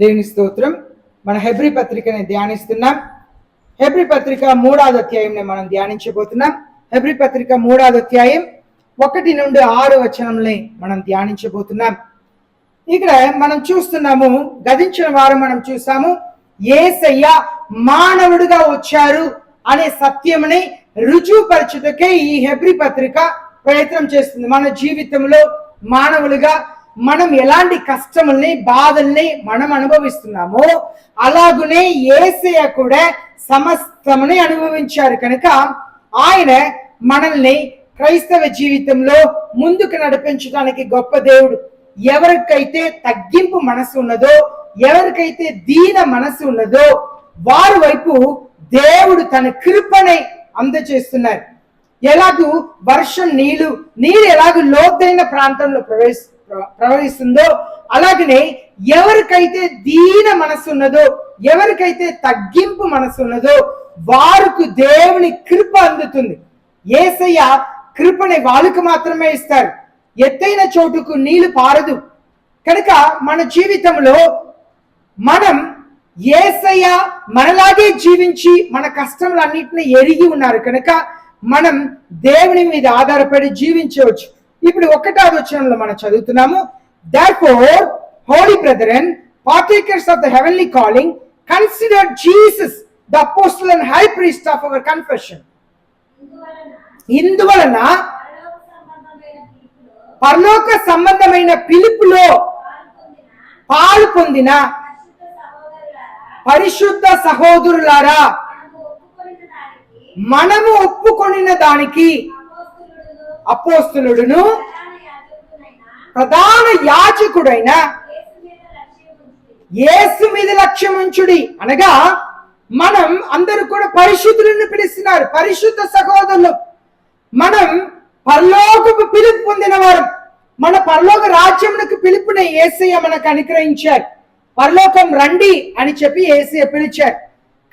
దేవుని స్తోత్రం. మన హెబ్రీ పత్రికని ధ్యానిస్తున్నాం. హెబ్రీ పత్రిక 3వ అధ్యాయంని మనం ధ్యానించబోతున్నాం. హెబ్రీ పత్రిక 3వ అధ్యాయం 1 నుండి 6 వచనంని మనం ధ్యానించబోతున్నాం. ఇక్కడ మనం చూస్తున్నాము, గతించిన వారం మనం చూసాము, యేసయ్య మానవుడిగా వచ్చారు అనే సత్యముని రుజువుపరచుటకే ఈ హెబ్రీ పత్రిక ప్రయత్నం చేస్తుంది. మన జీవితంలో మానవులుగా మనం ఎలాంటి కష్టముల్ని, బాధల్ని మనం అనుభవిస్తున్నామో అలాగునే యేసయ్య కూడా సమస్తముని అనుభవించారు కనుక ఆయన మనల్ని క్రైస్తవ జీవితంలో ముందుకు నడిపించడానికి గొప్ప దేవుడు. ఎవరికైతే తగ్గింపు మనసు ఉన్నదో, ఎవరికైతే దీన మనసు ఉన్నదో వారి వైపు దేవుడు తన కృపని అందజేస్తున్నారు. ఎలాగూ వర్షం నీరు ఎలాగూ లోతైన ప్రాంతంలో ప్రవహిస్తుందో అలాగనే ఎవరికైతే దీన మనసు ఉన్నదో, ఎవరికైతే తగ్గింపు మనసు ఉన్నదో వారికి దేవుని కృప అందుతుంది. యేసయ్య కృపని వాళ్ళకు మాత్రమే ఇస్తారు. ఎత్తైన చోటుకు నీళ్లు పారదు. కనుక మన జీవితంలో మనం యేసయ్య మనలాగే జీవించి మన కష్టములన్నింటినీ ఎరిగి ఉన్నారు కనుక మనం దేవుని మీద ఆధారపడి జీవించవచ్చు. ఇప్పుడు 1వ వచనంలో మనం చదువుతున్నాము, therefore holy brethren, partakers of the heavenly calling, consider Jesus the apostle and high priest of our confession. ఇందువలన పరలోక సంబంధమైన పిలుపులో పాలు పొందిన పరిశుద్ధ సహోదరులారా, మనము ఒప్పుకొనిన దానికి అపోస్తలుడును ప్రధాన యాజకుడైన యేసు మీద లక్ష్యం ఉంచుడి. అనగా మనం అందరూ కూడా పరిశుద్ధులను పిలుస్తున్నారు, పరిశుద్ధ సహోదరులు. మనం పరలోకపు పిలుపు పొందిన వారు. మన పరలోక రాజ్యమునకు పిలుపుని యేసయ్య మనకు అనుగ్రహించారు. పరలోకం రండి అని చెప్పి యేసయ్య పిలిచారు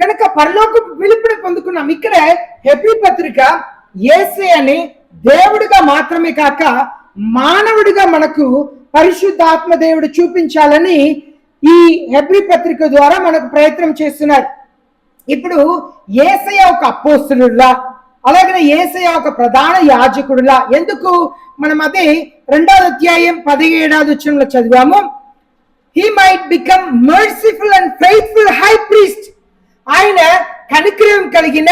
కనుక పరలోకపు పిలుపుని పొందుకున్నాం. ఇక్కడ హెబ్రీ పత్రిక యేసయ్యని దేవుడిగా మాత్రమే కాక మానవుడిగా మనకు పరిశుద్ధాత్మ దేవుడు చూపించాలని ఈ హెబ్రీ పత్రిక ద్వారా మనకు ప్రయత్నం చేస్తున్నారు. ఇప్పుడు యేసయ్య ఒక అపోస్తలులా, అలాగే యేసయ్య ఒక ప్రధాన యాజకుడులా. ఎందుకు మనం అదే 2వ అధ్యాయం 17వ వచనంలో చదివాము, he might become merciful and faithful high priest. ఆయన కనికరం కలిగిన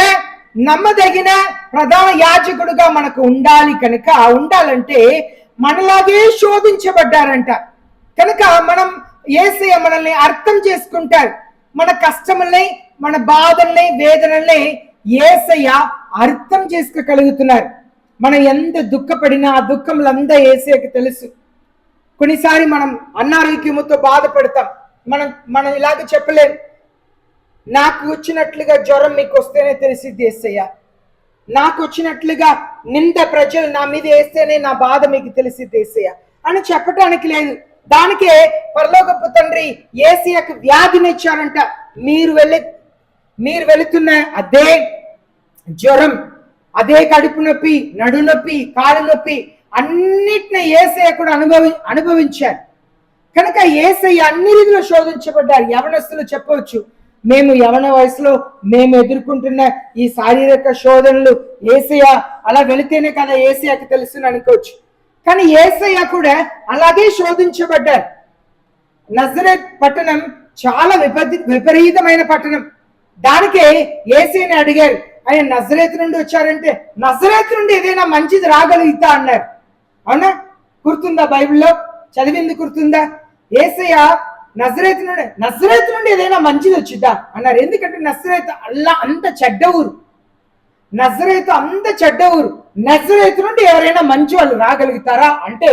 నమ్మదగిన ప్రధాన యాజకుడుగా మనకు ఉండాలి. కనుక ఉండాలంటే మనలాగే శోధించబడ్డారంట కనుక మనం యేసయ్య మనల్ని అర్థం చేసుకుంటారు. మన కష్టముల్ని, మన బాధల్ని, వేదనల్ని యేసయ్య అర్థం చేసుకోగలుగుతున్నారు. మనం ఎంత దుఃఖపడినా ఆ దుఃఖములంతా యేసయ్యకి తెలుసు. కొన్నిసారి మనం అనారోగ్యముతో బాధపడతాం. మనం ఇలాగ చెప్పలేము, నాకు వచ్చినట్లుగా జ్వరం మీకు వస్తేనే తెలిసిద్ది యేసయ్య, నాకు వచ్చినట్లుగా నింద ప్రజలు నా మీద వేస్తేనే నా బాధ మీకు తెలిసిద్ది యేసయ్య అని చెప్పటానికి లేదు. దానికే పరలోకపు తండ్రి యేసయ్యకు వ్యాధినిచ్చారంట. మీరు వెళుతున్న అదే జ్వరం, అదే కడుపు నొప్పి, నడు నొప్పి, కాలు నొప్పి అన్నిటిని యేసయ్య కూడా అనుభవించారు కనుక యేసయ్య అన్ని రీతిలో శోధించబడ్డారు. యవనస్తులు చెప్పవచ్చు, మేము యవన వయసులో మేము ఎదుర్కొంటున్న ఈ శారీరక శోధనలు యేసయ్య అలా వెళితేనే కదా యేసయ్యకు తెలుసు అనుకోవచ్చు. కానీ యేసయ్య కూడా అలాగే శోధించబడ్డారు. నజరేత్ పట్టణం చాలా విపరీతమైన పట్టణం. దానికే యేసయ్యని అడిగారు, ఆయన నజరేత్ నుండి వచ్చారంటే నజరేత్ నుండి ఏదైనా మంచిది రాగలుగుతా అన్నారు. అవునా? గుర్తుందా? బైబిల్లో చదివింది గుర్తుందా? యేసయ్య నజరేత్ నుండి ఏదైనా మంచిది వచ్చిద్దా అన్నారు. ఎందుకంటే నజరేత్ అంత చెడ్డ ఊరు. నజరేతు అంత చెడ్డ ఊరు. నజరేతు నుండి ఎవరైనా మంచి వాళ్ళు రాగలుగుతారా అంటే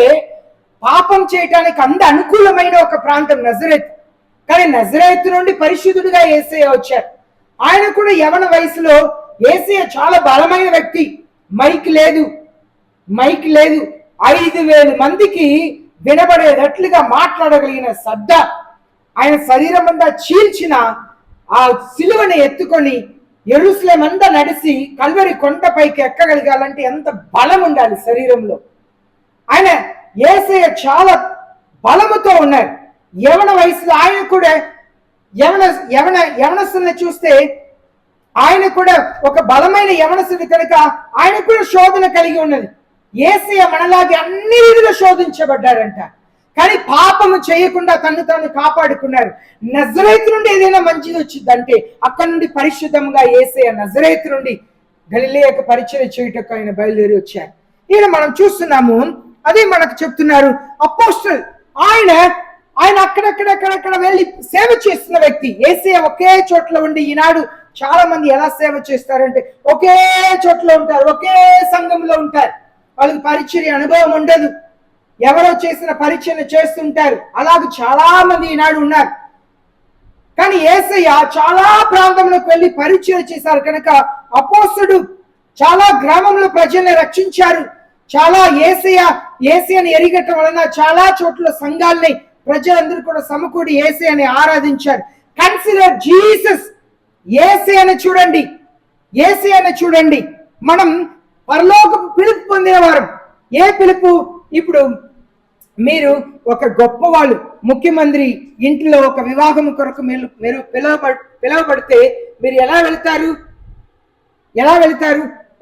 పాపం చేయటానికి అంత అనుకూలమైన ఒక ప్రాంతం నజరేత్. కానీ నజరేతు నుండి పరిశుద్ధుడిగా యేసయ్య వచ్చారు. ఆయన కూడా యవన వయసులో యేసయ్య చాలా బలమైన వ్యక్తి. మైక్ లేదు 5,000 మందికి వినబడేటట్లుగా మాట్లాడగలిగిన సద్ద, ఆయన శరీరం అంతా చీల్చిన ఆ సిలువని ఎత్తుకొని యెరూషలేము అంతా నడిచి కల్వరి కొండపైకి ఎక్కగలగాలంటే ఎంత బలం ఉండాలి శరీరంలో. ఆయన యేసయ్య చాలా బలముతో ఉన్నారు. యవన వయసులో ఆయన కూడా యవనస్తుల్ని చూస్తే ఆయన కూడా ఒక బలమైన యవనస్తుడు కనుక ఆయన కూడా శోధన కలిగి ఉన్నది. యేసయ్య మనలాగే అన్ని రీతిలో శోధించబడ్డారంట, కానీ పాపము చేయకుండా తను తాను కాపాడుకున్నారు. నజరేతు నుండి ఏదైనా మంచిది వచ్చిందంటే అక్కడి నుండి పరిశుద్ధంగా యేసయ్య నజరేతు నుండి గలిలయకు పరిచయం చేయుటకు ఆయన బయలుదేరి వచ్చారు. ఈయన మనం చూస్తున్నాము, అదే మనకు చెప్తున్నారు అపోస్తలు. ఆయన అక్కడక్కడ వెళ్ళి సేవ చేస్తున్న వ్యక్తి. యేసయ్య ఒకే చోట్ల ఉండి, ఈనాడు చాలా మంది ఎలా సేవ చేస్తారంటే ఒకే చోట్ల ఉంటారు, ఒకే సంఘంలో ఉంటారు, వాళ్ళకి పరిచర్య అనుభవం ఉండదు, ఎవరో చేసిన పరిచయం చేస్తుంటారు. అలాగే చాలా మంది ఈనాడు ఉన్నారు. కానీ యేసయ్య చాలా ప్రాంతంలోకి వెళ్ళి పరిచయం చేశారు కనుక అపోస్తలుడు చాలా గ్రామంలో ప్రజల్ని రక్షించారు. చాలా యేసయ్యని ఎరిగటం వలన చాలా చోట్ల సంఘాలని ప్రజలందరూ కూడా సమకూడి యేసయ్యని ఆరాధించారు. Consider Jesus. యేసయ్యని చూడండి. మనం పరలోకపు పిలుపు పొందిన వారం. ఏ పిలుపు? ఇప్పుడు మీరు ఒక గొప్పవాళ్ళు, ముఖ్యమంత్రి ఇంట్లో ఒక వివాహం కొరకు మీరు పిలవబడితే మీరు ఎలా వెళ్తారు?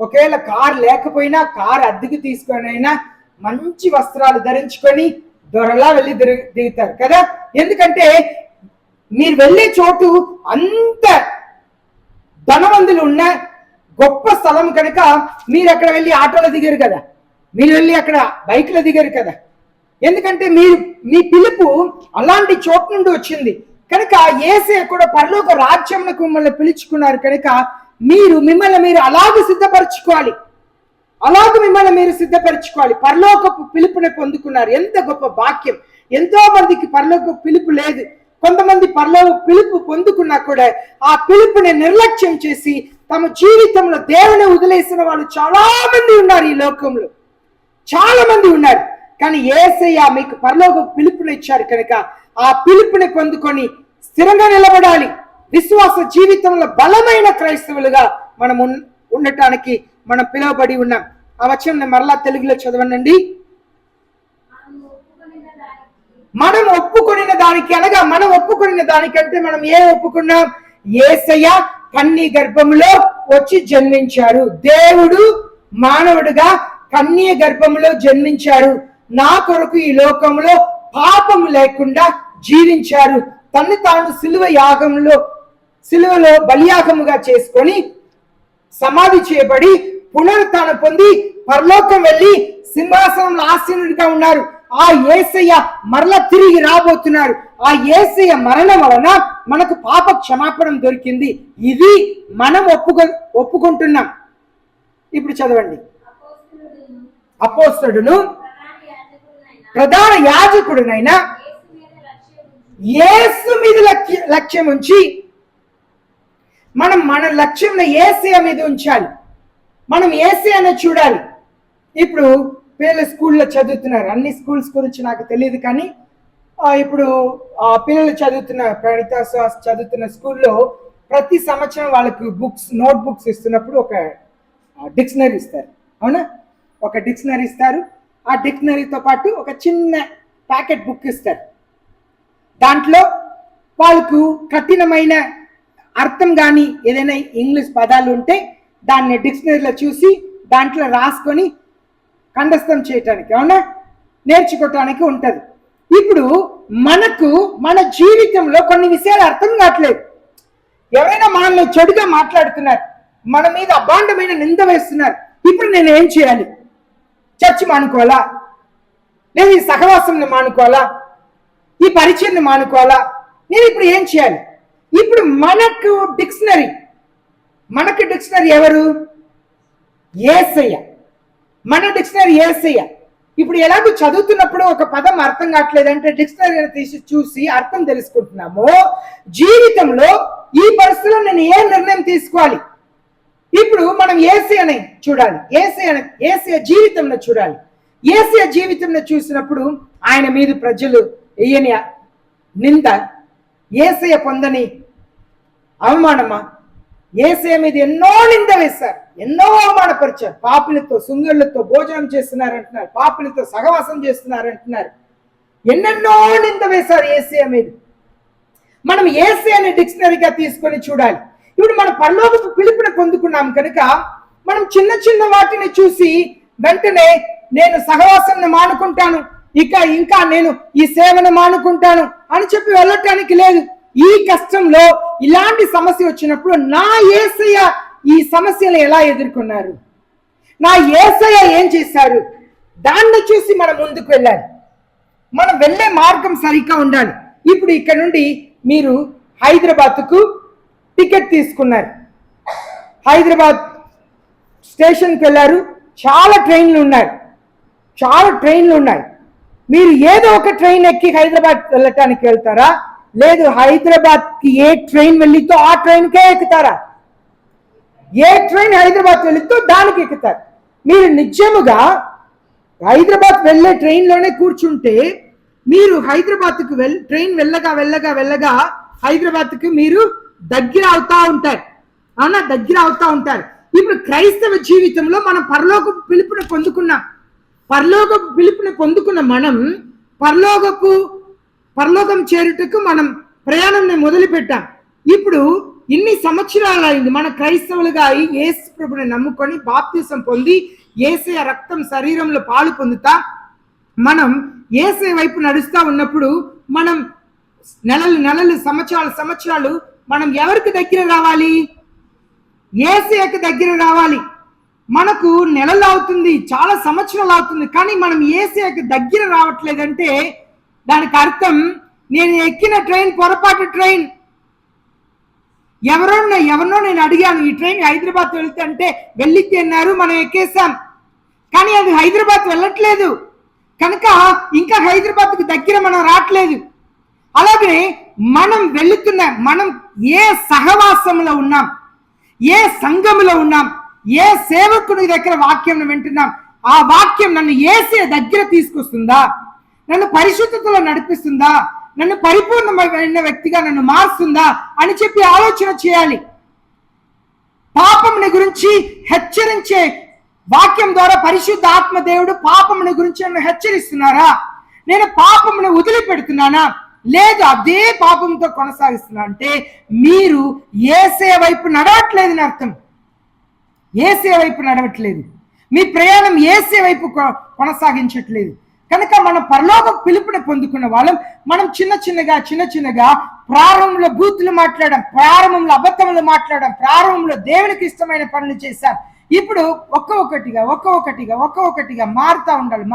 ఒకవేళ కారు లేకపోయినా కారు అద్దెకు తీసుకొని అయినా మంచి వస్త్రాలు ధరించుకొని దొరలా వెళ్ళి దిగుతారు కదా. ఎందుకంటే మీరు వెళ్ళే చోటు అంత ధనవంతులు ఉన్న గొప్ప స్థలం కనుక మీరు అక్కడ వెళ్ళి ఆటోలో దిగారు కదా, మీరు వెళ్ళి అక్కడ బైక్లో దిగారు కదా. ఎందుకంటే మీ పిలుపు అలాంటి చోటు నుండి వచ్చింది కనుక యేసయ్య కూడా పరలోక రాజ్యంలో మిమ్మల్ని పిలుచుకున్నారు కనుక మిమ్మల్ని మీరు అలాగే సిద్ధపరచుకోవాలి. పరలోకపు పిలుపుని పొందుకున్నారు. ఎంత గొప్ప భాగ్యం. ఎంతో మందికి పరలోక పిలుపు లేదు. కొంతమంది పరలోక పిలుపు పొందుకున్నా కూడా ఆ పిలుపుని నిర్లక్ష్యం చేసి తమ జీవితంలో దేవుని వదిలేసిన వాళ్ళు చాలా మంది ఉన్నారు. ఈ లోకంలో చాలా మంది ఉన్నారు. కానీ యేసయ్య మీకు పరలోక పిలుపుని ఇచ్చారు కనుక ఆ పిలుపుని పొందుకొని స్థిరంగా నిలబడాలి. విశ్వాస జీవితంలో బలమైన క్రైస్తవులుగా మనం ఉండటానికి మనం పిలువబడి ఉన్నాం. ఆ వచనం మరలా తెలుగులో చదవనండి. మనం ఒప్పుకొనిన దానికి అనగా మనం ఒప్పుకొనిన దానికంటే మనం ఏం ఒప్పుకున్నాం? యేసయ్య కన్య గర్భములో వచ్చి జన్మించారు. దేవుడు మానవుడిగా కన్య గర్భములో జన్మించారు. నా కొరకు ఈ లోకంలో పాపము లేకుండా జీవించారు. తను తాను సిలువలో బలియాగముగా చేసుకొని సమాధి చేయబడి పునరుత్థానం పొంది పరలోకం వెళ్ళి సింహాసనంలో ఆసీనుడిగా ఉన్నారు. ఆ యేసయ్య మరలా తిరిగి రాబోతున్నారు. ఆ యేసయ్య మరణం వలన మనకు పాప క్షమాపణ దొరికింది. ఇది మనం ఒప్పుకుంటున్నాం. ఇప్పుడు చదవండి. అపోస్తలుడును ప్రధాన యాజకుడునైనా యేసు మీద లక్ష్యం ఉంచి మన లక్ష్యం యేసయ్య మీద ఉంచాలి. మనం యేసయ్యని చూడాలి. ఇప్పుడు పిల్లలు స్కూల్లో చదువుతున్నారు. అన్ని స్కూల్స్ గురించి నాకు తెలియదు, కానీ ఇప్పుడు పిల్లలు చదువుతున్న స్కూల్లో ప్రతి సంవత్సరం వాళ్ళకి నోట్ బుక్స్ ఇస్తున్నప్పుడు ఒక డిక్షనరీ ఇస్తారు. అవునా? ఒక డిక్షనరీ ఇస్తారు. ఆ డిక్షనరీతో పాటు ఒక చిన్న ప్యాకెట్ బుక్ ఇస్తారు. దాంట్లో వాళ్ళకు కఠినమైన అర్థం కానీ ఏదైనా ఇంగ్లీష్ పదాలు ఉంటే దాన్ని డిక్షనరీలో చూసి దాంట్లో రాసుకొని కంఠస్థం చేయటానికి, అవునా, నేర్చుకోవటానికి ఉంటుంది. ఇప్పుడు మన జీవితంలో కొన్ని విషయాలు అర్థం కావట్లేదు. ఎవరైనా మనల్ని చెడుగా మాట్లాడుతున్నారు, మన మీద అభాండమైన నింద వేస్తున్నారు. ఇప్పుడు నేను ఏం చేయాలి? చర్చి మానుకోవాలా? లేదా ఈ సహవాసంని మానుకోవాలా? ఈ పరిచయాన్ని మానుకోవాలా? నేను ఇప్పుడు ఏం చేయాలి? ఇప్పుడు మనకు డిక్షనరీ ఎవరు? యేసయ్య. మన డిక్షనరీ యేసయ్య. ఇప్పుడు ఎలాగో చదువుతున్నప్పుడు ఒక పదం అర్థం కావట్లేదంటే డిక్షనరీ తీసి చూసి అర్థం తెలుసుకుంటున్నాము. జీవితంలో ఈ పరిస్థితిలో నేను ఏ నిర్ణయం తీసుకోవాలి? ఇప్పుడు మనం యేసయ్యని చూడాలి. యేసయ్య జీవితంలో చూడాలి. యేసయ్య జీవితంలో చూసినప్పుడు ఆయన మీద ప్రజలు వేయని నింద, యేసయ్య పొందని అవమానమా? యేసయ్య మీద ఎన్నో నింద వేశారు, ఎన్నో అవమానపరిచారు. పాపులతో సుంగళ్ళతో భోజనం చేస్తున్నారు అంటున్నారు, పాపులతో సహవాసం చేస్తున్నారు అంటున్నారు. ఎన్నెన్నో నింద వేశారు యేసయ్య మీద. మనం యేసే అనే డిక్షనరీగా తీసుకొని చూడాలి. ఇప్పుడు మన పరలోకపు పిలుపుని పొందుకున్నాం కనుక మనం చిన్న చిన్న వాటిని చూసి వెంటనే నేను సహవాసాన్ని మానుకుంటాను, ఇంకా నేను ఈ సేవను మానుకుంటాను అని చెప్పి వెళ్ళటానికి లేదు. ఈ కష్టంలో ఇలాంటి సమస్య వచ్చినప్పుడు నా యేసయ్య ఈ సమస్యలు ఎలా ఎదుర్కొన్నారు, నా యేసయ్య ఏం చేశారు, దాన్ని చూసి మనం ముందుకు వెళ్ళాలి. మనం వెళ్ళే మార్గం సరిగ్గా ఉండాలి. ఇప్పుడు ఇక్కడ నుండి మీరు హైదరాబాద్కు టికెట్ తీసుకున్నారు, హైదరాబాద్ స్టేషన్కి వెళ్ళారు. చాలా ట్రైన్లు ఉన్నాయి. మీరు ఏదో ఒక ట్రైన్ ఎక్కి హైదరాబాద్ వెళ్ళటానికి వెళ్తారా, లేదు హైదరాబాద్కి ఏ ట్రైన్ వెళ్ళితో ఆ ట్రైన్కే ఎక్కుతారా? ఏ ట్రైన్ హైదరాబాద్ వెళ్ళితో దానికి ఎక్కుతారు. మీరు నిజముగా హైదరాబాద్ వెళ్ళే ట్రైన్లోనే కూర్చుంటే మీరు హైదరాబాద్కు ట్రైన్ వెళ్ళగా హైదరాబాద్కి మీరు దగ్గర అవుతా ఉంటారు. ఇప్పుడు క్రైస్తవ జీవితంలో మనం పరలోకపు పిలుపుని పొందుకున్న మనం పరలోకం చేరుటకు మనం ప్రయాణంని మొదలు పెట్టాం. ఇప్పుడు ఇన్ని సంవత్సరాలైంది మన క్రైస్తవులుగా యేసు ప్రభుని నమ్ముకొని బాప్తిసం పొంది యేసయ్య రక్తం శరీరంలో పాలు పొందుతా మనం యేసయ్య వైపు నడుస్తా ఉన్నప్పుడు మనం నెలలు సంవత్సరాలు మనం ఎవరికి దగ్గర రావాలి? యేసయ్యకి దగ్గర రావాలి. మనకు నెలలు అవుతుంది, చాలా సంవత్సరాలు అవుతుంది, కానీ మనం యేసయ్యకి దగ్గర రావట్లేదంటే దానికి అర్థం నేను ఎక్కిన ట్రైన్ పొరపాటు ట్రైన్. ఎవరినో నేను అడిగాను, ఈ ట్రైన్ హైదరాబాద్ వెళ్తుంటే వెళ్ళిద్ది అన్నారు, మనం ఎక్కేసాం, కానీ అది హైదరాబాద్ వెళ్ళట్లేదు కనుక ఇంకా హైదరాబాద్కు దగ్గర మనం రావట్లేదు. అలాగే మనం ఏ సహవాసంలో ఉన్నాం, ఏ సంఘములో ఉన్నాం, ఏ సేవకుని దగ్గర వాక్యం వింటున్నాం, ఆ వాక్యం నన్ను యేసయ్య దగ్గర తీసుకొస్తుందా, నన్ను పరిశుద్ధతలో నడిపిస్తుందా, నన్ను పరిపూర్ణమైన వ్యక్తిగా నన్ను మారుస్తుందా అని చెప్పి ఆలోచన చేయాలి. పాపముని గురించి హెచ్చరించే వాక్యం ద్వారా పరిశుద్ధ ఆత్మ దేవుడు పాపముని గురించి నన్ను హెచ్చరిస్తున్నారా, నేను పాపమును వదిలిపెడుతున్నానా, లేదు అదే పాపంతో కొనసాగిస్తున్నా అంటే మీరు యేసయ్య వైపు నడవట్లేదని అర్థం. యేసయ్య వైపు నడవట్లేదు, మీ ప్రయాణం యేసయ్య వైపు కొనసాగించట్లేదు. కనుక మనం పరలోక పిలుపుని పొందుకున్న వాళ్ళం. మనం చిన్న చిన్నగా ప్రారంభంలో బూతులు మాట్లాడాం, ప్రారంభంలో అబద్ధములు మాట్లాడాం, ప్రారంభంలో దేవునికి ఇష్టమైన పనులు చేశాం. ఇప్పుడు ఒక్కొక్కటిగా మారుతా ఉండాలి.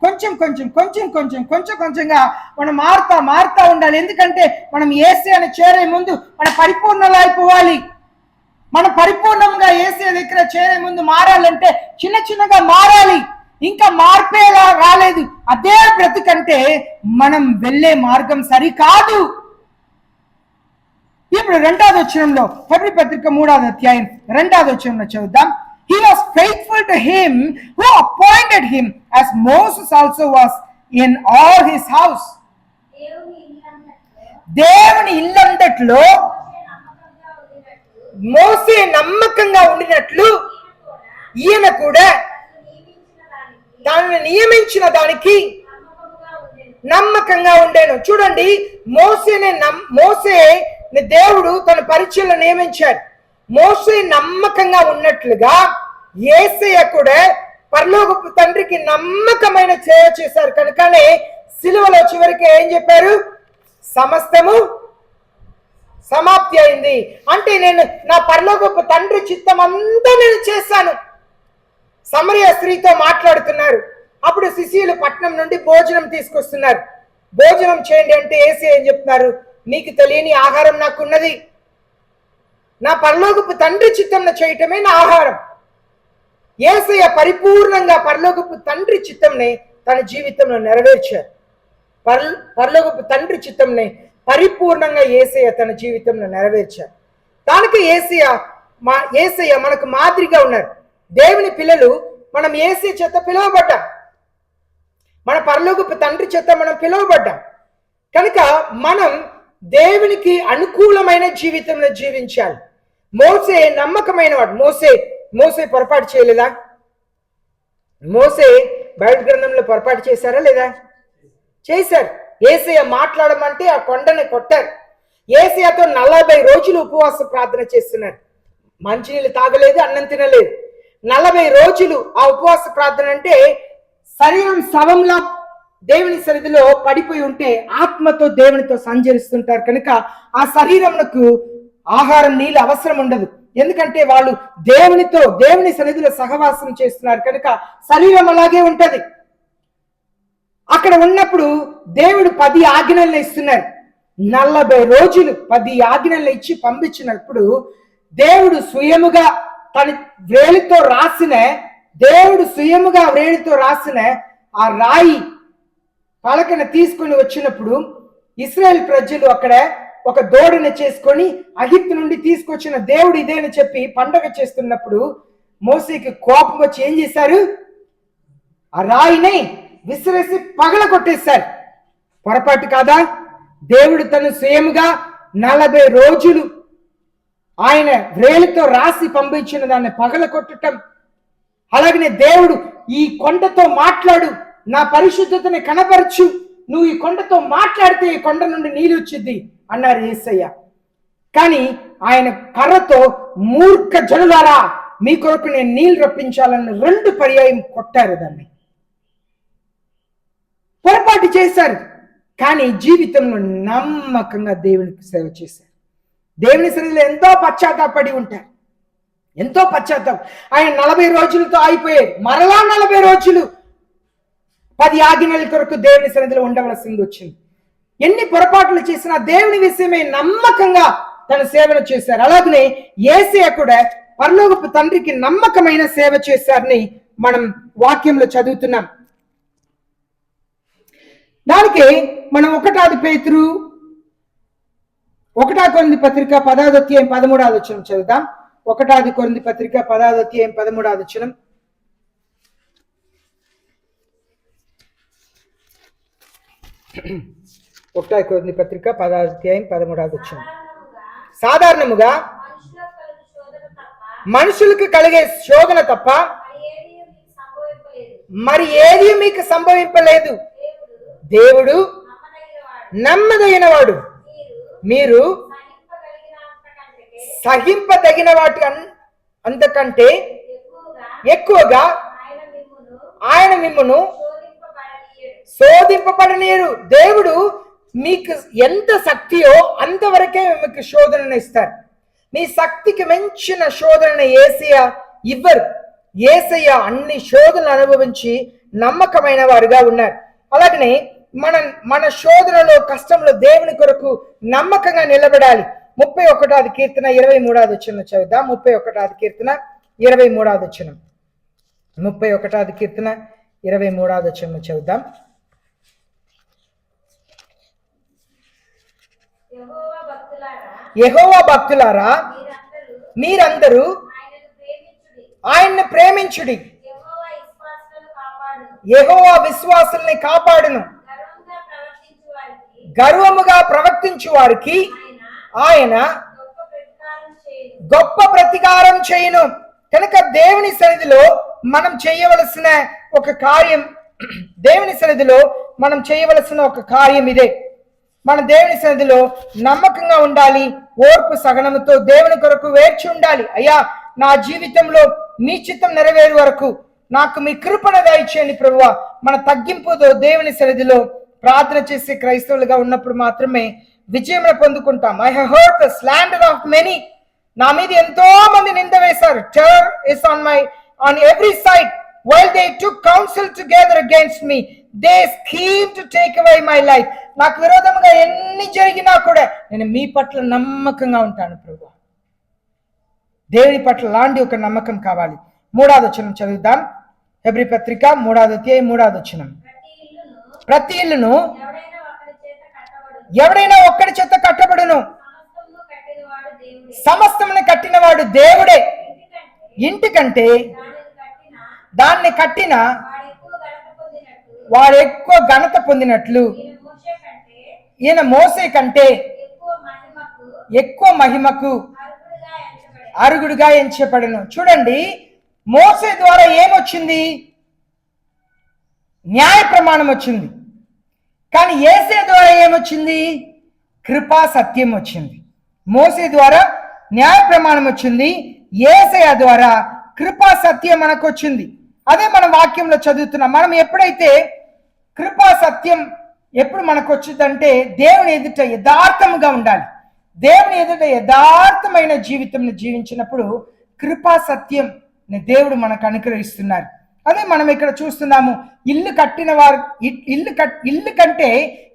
కొంచెంగా మనం మారుతా ఉండాలి. ఎందుకంటే మనం యేసయ్యను చేరే ముందు మన పరిపూర్ణలు అయిపోవాలి. మన పరిపూర్ణంగా యేసయ్య దగ్గర చేరే ముందు మారాలంటే చిన్నగా మారాలి. ఇంకా మార్పేలా రాలేదు, అదే బ్రతుకంటే మనం వెళ్ళే మార్గం సరికాదు. ఇప్పుడు 2వ వచనంలో హెబ్రీ పత్రిక 3వ అధ్యాయం 2వ వచనంలో చదువుదాం. He was faithful to him who appointed him, as Moses also was in all his house. దేవుని ఇల్లంతట్లో మోసే నమ్మకంగా ఉండినట్లు ఈయన కూడా తనను నియమించిన దానికి నమ్మకంగా ఉండేను. చూడండి, మోసే దేవుడు తన పరిచయలో నియమించాడు. మోసే నమ్మకంగా ఉన్నట్లుగా యేసయ్య కూడా పరలోకపు తండ్రికి నమ్మకమైన సేవ చేశారు. కనుకనే సిలువలో చివరికి ఏం చెప్పారు? సమస్తము సమాప్తి అయింది. అంటే నేను నా పరలోకపు తండ్రి చిత్తం అంతా నేను చేశాను. సమరయ స్త్రీతో మాట్లాడుతున్నారు. అప్పుడు శిష్యులు పట్నం నుండి భోజనం తీసుకొస్తున్నారు. భోజనం చేయండి అంటే యేసయ్య ఏం చెప్తున్నారు? నీకు తెలియని ఆహారం నాకున్నది, నా పరలోకపు తండ్రి చిత్తంను చేయటమే నా ఆహారం. యేసయ్య పరిపూర్ణంగా పరలోకపు తండ్రి చిత్తంని తన జీవితంలో నెరవేర్చారు. పరలోకపు తండ్రి చిత్తంని పరిపూర్ణంగా యేసయ్య తన జీవితంలో నెరవేర్చారు. దానికి యేసయ్య మనకు మాదిరిగా ఉన్నారు. దేవుని పిల్లలు మనం యేసయ్య చేత పిలువబడ్డాం, మన పరలోకపు తండ్రి చేత మనం పిలువబడ్డాం. కనుక మనం దేవునికి అనుకూలమైన జీవితంలో జీవించాలి. మోసే నమ్మకమైన వాడు. మోసే పొరపాటు చేయలేదా? మోసే బైబిల్ గ్రంథంలో పొరపాటు చేశారా లేదా? చేశారు. యేసయ్య మాట్లాడమంటే ఆ కొండని కొట్టారు. యేసయ్యతో 40 రోజులు ఉపవాస ప్రార్థన చేస్తున్నారు. మంచినీళ్ళు తాగలేదు, అన్నం తినలేదు. 40 రోజులు ఆ ఉపవాస ప్రార్థన అంటే శరీరం శవంలా దేవుని సన్నిధిలో పడిపోయి ఉంటే ఆత్మతో దేవునితో సంచరిస్తుంటారు కనుక ఆ శరీరంకు ఆహారం నీళ్ళు అవసరం ఉండదు. ఎందుకంటే వాళ్ళు దేవుని సన్నిధిలో సహవాసం చేస్తున్నారు కనుక శరీరం అలాగే ఉంటది. అక్కడ ఉన్నప్పుడు దేవుడు 10 ఆజ్ఞలను ఇస్తున్నారు. 40 రోజులు 10 ఆజ్ఞలను ఇచ్చి పంపించినప్పుడు దేవుడు స్వయముగా తన వేలితో రాసిన ఆ రాయి పలకన తీసుకొని వచ్చినప్పుడు ఇశ్రాయేల్ ప్రజలు అక్కడ ఒక దూడని చేసుకొని అగిప్తు నుండి తీసుకొచ్చిన దేవుడు ఇదేని చెప్పి పండగ చేస్తున్నప్పుడు మోసేకి కోపం వచ్చి ఏం చేశారు? ఆ రాయిని విసిరేసి పగల కొట్టేశారు. పొరపాటు కాదా? దేవుడు తను స్వయముగా 40 రోజులు ఆయన వేలితో రాసి పంపించిన దాన్ని పగల కొట్టటం. అలాగనే దేవుడు ఈ కొండతో మాట్లాడు, నా పరిశుద్ధతని కనపరచు, నువ్వు ఈ కొండతో మాట్లాడితే ఈ కొండ నుండి నీళ్ళు వచ్చింది అన్నారు యేసయ్య. కానీ ఆయన కర్రతో మూర్ఖ జనులారా మీ కొరకు నేను నీళ్ళు రప్పించాలని 2 పర్యాయం కొట్టారు. దాన్ని పొరపాటు చేశారు, కానీ జీవితంలో నమ్మకంగా దేవునికి సేవ చేశారు. దేవుని సన్నిధిలో ఎంతో పశ్చాత్తాపడి ఉంటారు, ఎంతో పశ్చాత్తాపం. ఆయన 40 రోజులతో అయిపోయారు. మరలా 40 రోజులు 10 ఆజ్ఞల కొరకు దేవుని సన్నిధిలో ఉండవలసింది వచ్చింది. ఎన్ని పొరపాట్లు చేసినా దేవుని విషయమే నమ్మకంగా తన సేవను చేశారు. అలాగనే యేసయ్య కూడా పరలోకపు తండ్రికి నమ్మకమైన సేవ చేశారని మనం వాక్యంలో చదువుతున్నాం. దానికి మనం 1 పేతురు 1 కొరింథీ పత్రిక 10వ అధ్యాయం 13వ వచనం చదువుదాం. 1 కొరింథీ పత్రిక 10వ అధ్యాయం 13వ వచనం. 1 కొరింథీ పత్రిక 10వ అధ్యాయం 13వ వచనం. సాధారణముగా మనుషులకు కలిగే శోధన తప్ప మరి ఏది మీకు సంభవింపలేదు. దేవుడు నమ్మదగిన వాడు, మీరు సహింపదగిన వాటి అంతకంటే ఎక్కువగా ఆయన మిమ్మును శోధింపబడనీయరు. దేవుడు మీకు ఎంత శక్తియో అంతవరకే మీకు శోధనను ఇస్తారు. మీ శక్తికి మించిన శోధనను యేసయ్య ఇవ్వరు. యేసయ్య అన్ని శోధనలు అనుభవించి నమ్మకమైన వారుగా ఉన్నారు. అలాగనే మన శోధనలో కష్టంలో దేవుని కొరకు నమ్మకంగా నిలబడాలి. 31వ కీర్తన 23వ వచనం చదువుదాం. 31వ కీర్తన 23వ వచనం. 31వ కీర్తన 23వ వచనం చదువుదాం. యెహోవా భక్తులారా మీరందరూ ఆయన్ని ప్రేమించుడి. యెహోవా విశ్వాసుల్ని కాపాడును. గర్వముగా ప్రవర్తించు వారికి ఆయన గొప్ప ప్రతికారం చేయును. కనుక దేవుని సన్నిధిలో మనం చేయవలసిన ఒక కార్యం, ఇదే. మన దేవుని సన్నిధిలో నమ్మకంగా ఉండాలి. ఓర్పు సహనముతో దేవుని కొరకు వేర్చి ఉండాలి. అయ్యా, నా జీవితంలో మీ చిత్తం నెరవేరు వరకు నాకు మీ కృపను దయచేయండి ప్రభువా. మన తగ్గింపుతో దేవుని సన్నిధిలో ప్రార్థన చేసే క్రైస్తవులుగా ఉన్నప్పుడు మాత్రమే విజయం పొందుకుంటాం. I have heard the slander of many. నా మీద ఎంతో మంది నింద వేశారు. Terror is on every side. While they took counsel together against me, they schemed to take away my life. నాకు విరోధంగా ఎన్ని జరిగినా కూడా నేను మీ పట్ల నమ్మకంగా ఉంటాను ప్రభువా. దేవుని పట్ల లాంటి ఒక నమ్మకం కావాలి. 3వ వచనం చదువుదాం. హెబ్రీ పత్రిక 3వ అధ్యాయం 3వ వచనం. ప్రతి ఇల్లును ఎవడైనా ఒక్కడి చేత కట్టబడును. సమస్తమును కట్టినవాడు దేవుడే. ఇంటికంటే దాన్ని కట్టిన వాడు ఎక్కువ ఘనత పొందినట్లు ఈయన మోసే కంటే ఎక్కువ మహిమకు అరుగుడుగా ఎంచబడును. చూడండి, మోసే ద్వారా ఏమొచ్చింది? న్యాయ ప్రమాణం వచ్చింది. కానీ యేసే ద్వారా ఏమొచ్చింది? కృపా సత్యం వచ్చింది. మోసే ద్వారా న్యాయ ప్రమాణం వచ్చింది, యేసయ్య ద్వారా కృపా సత్యం మనకు వచ్చింది. అదే మన వాక్యంలో చదువుతున్నాం. మనం ఎప్పుడైతే కృపా సత్యం ఎప్పుడు మనకు వచ్చిందంటే దేవుని ఎదుట యథార్థంగా ఉండాలి. దేవుని ఎదుట యథార్థమైన జీవితం జీవించినప్పుడు కృపా సత్యం దేవుడు మనకు అనుగ్రహిస్తున్నారు. అదే మనం ఇక్కడ చూస్తున్నాము. ఇల్లు కట్టిన వారు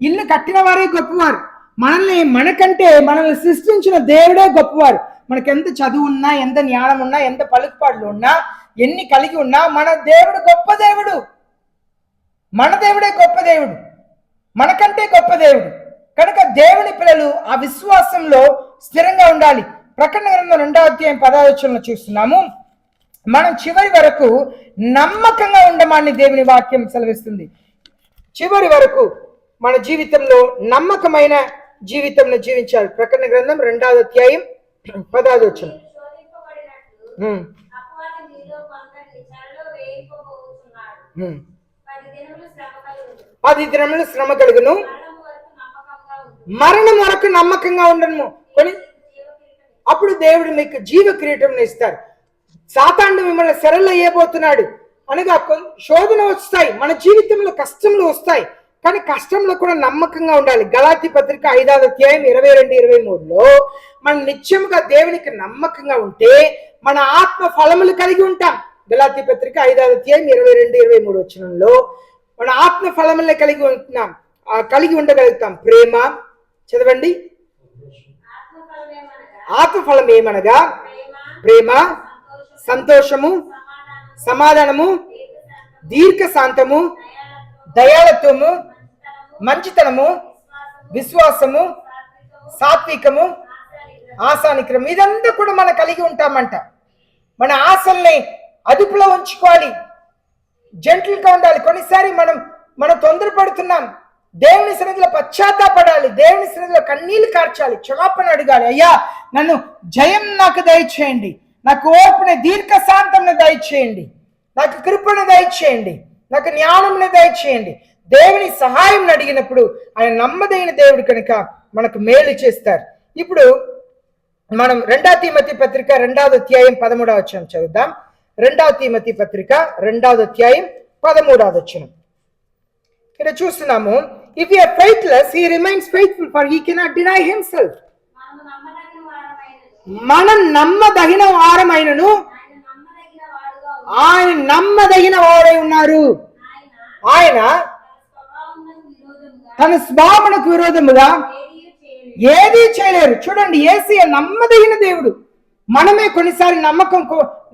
ఇల్లు కట్టిన వారే గొప్పవారు. మనకంటే మనల్ని సృష్టించిన దేవుడే గొప్పవారు. మనకి ఎంత చదువు ఉన్నా, ఎంత జ్ఞానం ఉన్నా, ఎంత పలుకుపాట్లు ఉన్నా, ఎన్ని కలిగి ఉన్నా, మన దేవుడు గొప్ప దేవుడు. మన దేవుడే గొప్ప దేవుడు, మనకంటే గొప్ప దేవుడు. కనుక దేవుని పిల్లలు ఆ విశ్వాసంలో స్థిరంగా ఉండాలి. ప్రకటన గ్రంథం 2వ అధ్యాయం 10వ వచనంలో చూస్తున్నాము. మనం చివరి వరకు నమ్మకంగా ఉండమని దేవుని వాక్యం సెలవిస్తుంది. చివరి వరకు మన జీవితంలో నమ్మకమైన జీవితంలో జీవించాలి. ప్రకటన గ్రంథం 2వ అధ్యాయం 10వ వచనం. 10 దినములు శ్రమ కలుగును, మరణం వరకు నమ్మకంగా ఉండను. అప్పుడు దేవుడు మీకు జీవ కిరీటం ఇస్తారు. సాతానుడు మిమ్మల్ని శరలో వేయబోతున్నాడు అనగా శోధన వస్తాయి, మన జీవితంలో కష్టంలో వస్తాయి. కానీ కష్టంలో కూడా నమ్మకంగా ఉండాలి. గలాతీ పత్రిక 5వ అధ్యాయం 22-23లో మనం నిత్యముగా దేవునికి నమ్మకంగా ఉంటే మన ఆత్మ ఫలములు కలిగి ఉంటాం. గలాతీ పత్రిక 5వ అధ్యాయం 22-23 వచనంలో మన ఆత్మ ఫలములే కలిగి ఉండగలుగుతాం. ప్రేమ, చదవండి. ఆత్మ ఫలం ఏమనగా ప్రేమ, సంతోషము, సమాధానము, దీర్ఘశాంతము, దయాళత్వము, మంచితనము, విశ్వాసము, సాత్వికము, ఆశానికరము. ఇదంతా కూడా మనం కలిగి ఉంటామంట. మన ఆశల్ని అదుపులో ఉంచుకోవాలి, జెంటిల్గా ఉండాలి. కొన్నిసారి మనం తొందరపడుతున్నాం. దేవుని సన్నిధిలో పశ్చాత్తాపడాలి, దేవుని సన్నిధిలో కన్నీళ్లు కార్చాలి, క్షమాపణ అడగాలి. అయ్యా, నన్ను జయం నాకు దయచేయండి, నాకు ఓర్పుని, దీర్ఘశాంతంని దయచేయండి, నాకు కృపను దయచేయండి, నాకు జ్ఞానంని దయచేయండి. దేవుని సహాయం అడిగినప్పుడు ఆయన నమ్మదైన దేవుడు కనుక మనకు మేలు చేస్తారు. ఇప్పుడు మనం 2వ తిమోతి పత్రిక 2వ అధ్యాయం 13వ వచనం చదువుదాం. 2వ తిమోతి పత్రిక 2వ అధ్యాయం 13వ వచనం. ఇక్కడ చూస్తున్నాము. If you are faithless, he remains faithful, for he cannot deny himself. మనం నమ్మదగిన వారమైనను ఆయన నమ్మదగిన వారై ఉన్నారు. ఆయన తన స్వభావమునకు విరోధముగా ఏదీ చేయలేరు. చూడండి, యేసయ్య నమ్మదగిన దేవుడు. మనమే కొన్నిసారి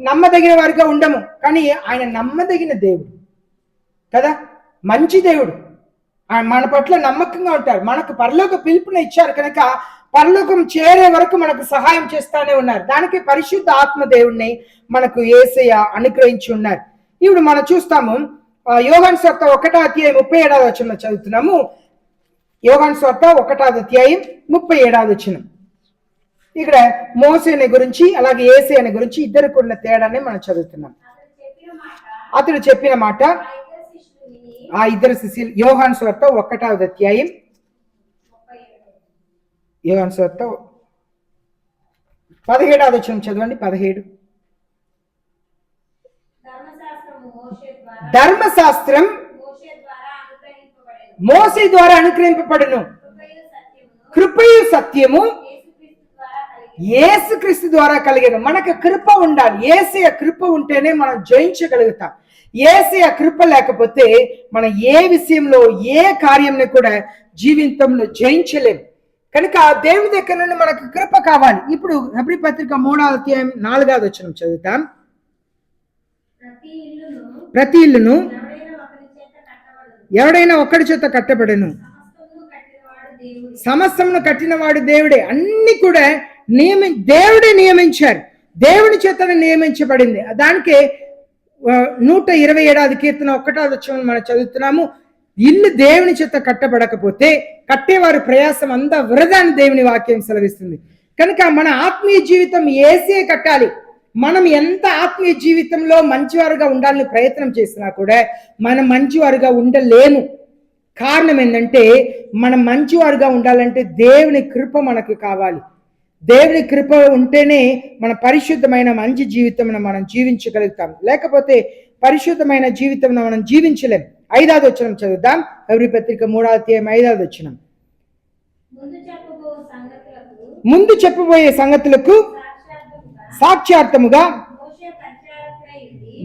నమ్మదగిన వారిగా ఉండము, కానీ ఆయన నమ్మదగిన దేవుడు కదా, మంచి దేవుడు. ఆయన మన పట్ల నమ్మకంగా ఉంటారు. మనకు పరలోక పిలుపుని ఇచ్చారు కనుక పరలోకం చేరే వరకు మనకు సహాయం చేస్తానే ఉన్నారు. దానికి పరిశుద్ధ ఆత్మ దేవుణ్ణి మనకు యేసయ్య అనుగ్రహించి ఉన్నారు. ఇప్పుడు మనం చూస్తాము. యోహాను సువార్త 1వ అధ్యాయం 37వ వచనంలో చదువుతున్నాము. యోహాను సువార్త 1వ అధ్యాయం 37వ వచనం. ఇక్కడ మోసేని గురించి అలాగే యేసయ్యని గురించి ఇద్దరికి ఉన్న తేడాన్ని మనం చదువుతున్నాం. అతడు చెప్పిన మాట ఆ ఇద్దరు శిష్యులు. యోహాను సువార్త 1వ అధ్యాయం, యోహాను సువార్త 17వ వచనం చదవండి. 17. ధర్మశాస్త్రం మోసే ద్వారా అనుగ్రహింపబడును, కృపయు సత్యము యేసుక్రీస్తు ద్వారా కలిగను. మనకు కృప ఉండాలి. యేసయ్య కృప ఉంటేనే మనం జయించగలుగుతాం. యేసయ్య కృప లేకపోతే మనం ఏ విషయంలో ఏ కార్యంని కూడా జీవితంలో జయించలేము. కనుక దేవుని దగ్గర నుండి మనకు కృప కావాలి. ఇప్పుడు హెబ్రీ పత్రిక 3వ అధ్యాయం 4వ వచనం చదువుతాం. ప్రతి ఇల్లును ఎవడైనా ఒక్కడి చేత కట్టబడను, సమస్తమును కట్టినవాడు దేవుడే. అన్ని కూడా దేవుడే నియమించారు, దేవుని చేతనే నియమించబడింది. దానికి 127వ కీర్తన 1వ వచనం మనం చదువుతున్నాము. ఇల్లు దేవుని చేత కట్టబడకపోతే కట్టేవారి ప్రయాసం అంతా వృధా అని దేవుని వాక్యం సెలవిస్తుంది. కనుక మన ఆత్మీయ జీవితం యేసే కట్టాలి. మనం ఎంత ఆత్మీయ జీవితంలో మంచివారుగా ఉండాలని ప్రయత్నం చేసినా కూడా మనం మంచివారుగా ఉండలేము. కారణం ఏంటంటే మనం మంచివారుగా ఉండాలంటే దేవుని కృప మనకు కావాలి. దేవుని కృప ఉంటేనే మన పరిశుద్ధమైన మంచి జీవితం మనం జీవించగలుగుతాం. లేకపోతే పరిశుద్ధమైన జీవితం మనం జీవించలేం. 5వ వచనం చదువుదాం. హెబ్రీ పత్రిక 3వ అధ్యాయం 5వ వచనం. ముందు చెప్పబోయే సంగతులకు సాక్ష్యార్థముగా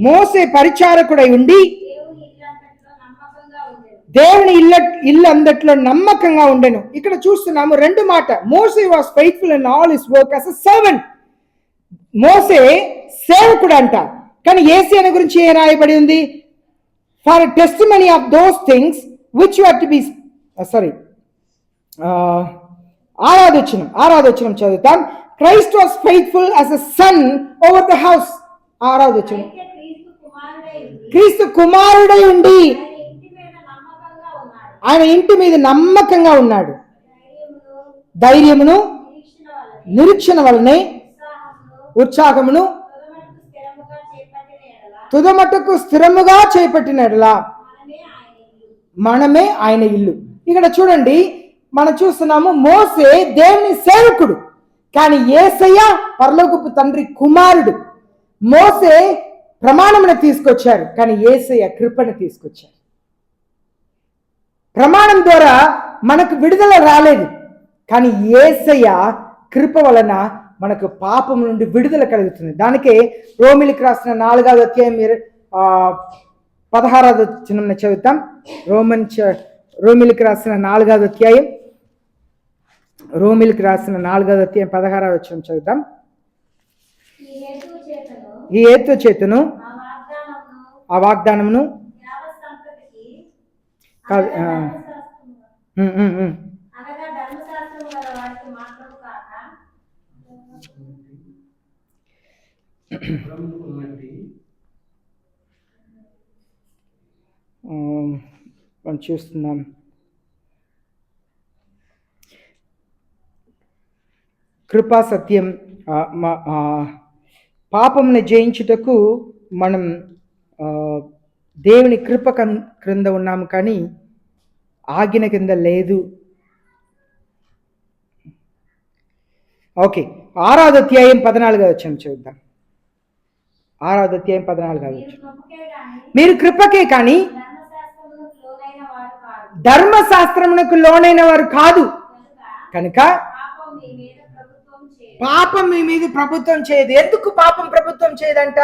మోసే పరిచారకుడై ఉండి దేవుని ఇల్లు అందట్లో నమ్మకంగా ఉండెను. ఇక్కడ చూస్తున్నాము 2 మాట. Moses was faithful in all his work as a servant. మోసే సేవకుడు అంట. కానీ యేసయ్య గురించి ఏ రాయబడి ఉంది? For testimony of those things which you are to be ఆరాధవచనం చదువుతాం. Christ was faithful as a son over the house. ఆరాధవచనం. క్రీస్తు కుమారుడై ఉండి ఆయన ఇంటి మీద నమ్మకంగా ఉన్నాడు. ధైర్యమును నిరీక్షణ వలనే ఉత్సాహమును తుదమట్టుకు స్థిరముగా చేపట్టినట్లా మనమే ఆయన ఇల్లు. ఇక్కడ చూడండి, మనం చూస్తున్నాము మోసే దేవుని సేవకుడు, కానీ యేసయ్య పరలోకపు తండ్రి కుమారుడు. మోసే ప్రమాణమును తీసుకొచ్చారు, కానీ యేసయ్య కృపను తీసుకొచ్చారు. ప్రమాణం ద్వారా మనకు విడుదల రాలేదు, కానీ యేసయ్య కృప వలన మనకు పాపం నుండి విడుదల కలుగుతుంది. దానికే రోమిలికి రాసిన 4వ అధ్యాయం 16వ వచనం చదువుతాం. రోమిలికి రాసిన 4వ అధ్యాయం 16వ వచనం చదువుతాం. ఈ హేతు చేతను ఆ వాగ్దానమును మనం చూస్తున్నాం. కృపా సత్యం పాపంని జయించుటకు మనం దేవుని కృప క్రింద ఉన్నాము, కానీ ఆజ్ఞ కింద లేదు. ఓకే, 6వ అధ్యాయం 14వ వచనం చూద్దాం. 6వ అధ్యాయం 14వ వచనం. మీరు కృపకే కానీ ధర్మశాస్త్రమునకు లోనైన వారు కాదు, కనుక పాపం మీ మీద ప్రభుత్వం చేయదు. ఎందుకు పాపం ప్రభుత్వం చేయదంట?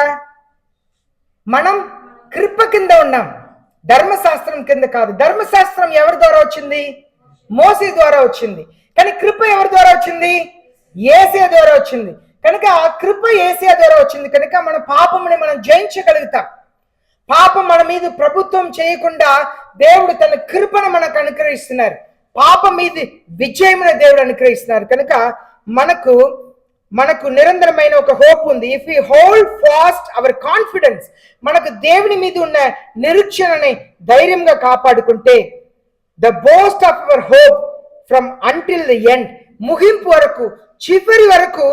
మనం కృప కింద ఉన్నాం, ధర్మశాస్త్రం కింద కాదు. ధర్మశాస్త్రం ఎవరి ద్వారా వచ్చింది? మోసే ద్వారా వచ్చింది. కానీ కృప ఎవరి ద్వారా వచ్చింది? యేసయ్య ద్వారా వచ్చింది. కనుక ఆ కృప యేసయ్య ద్వారా వచ్చింది కనుక మన పాపముని మనం జయించగలుగుతాం. పాపం మన మీద ప్రభుత్వం చేయకుండా దేవుడు తన కృపను మనకు అనుగ్రహిస్తున్నారు. పాపం మీద విజయమున దేవుడు అనుగ్రహిస్తున్నారు. కనుక మనకు నిరంతరమైన ఒక హోప్ ఉంది. If we hold fast our confidence, మనకు దేవుని మీద ఉన్న నిరీక్షణని ధైర్యంగా కాపాడుకుంటే, the boast of our hope from until the end, ముగింపు వరకు, చివరి వరకు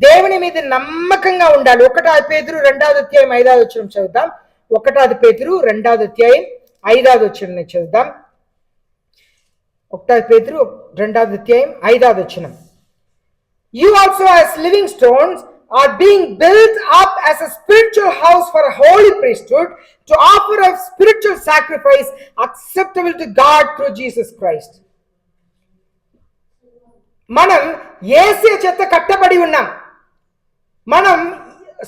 దేవుని మీద నమ్మకంగా ఉండాలి. 1 పేతురు 2వ అధ్యాయం 5వ వచనం చదువుతాం. 1 పేతురు 2వ అధ్యాయం 5వ వచనం చదువుతాం. 1 పేతురు 2వ అధ్యాయం 5వ వచనం. You also as living stones are being built up as a spiritual house for a holy priesthood, to offer a spiritual sacrifice acceptable to God through Jesus Christ. మనం యేసయ్య చేత కట్టబడి ఉన్నాం. మనం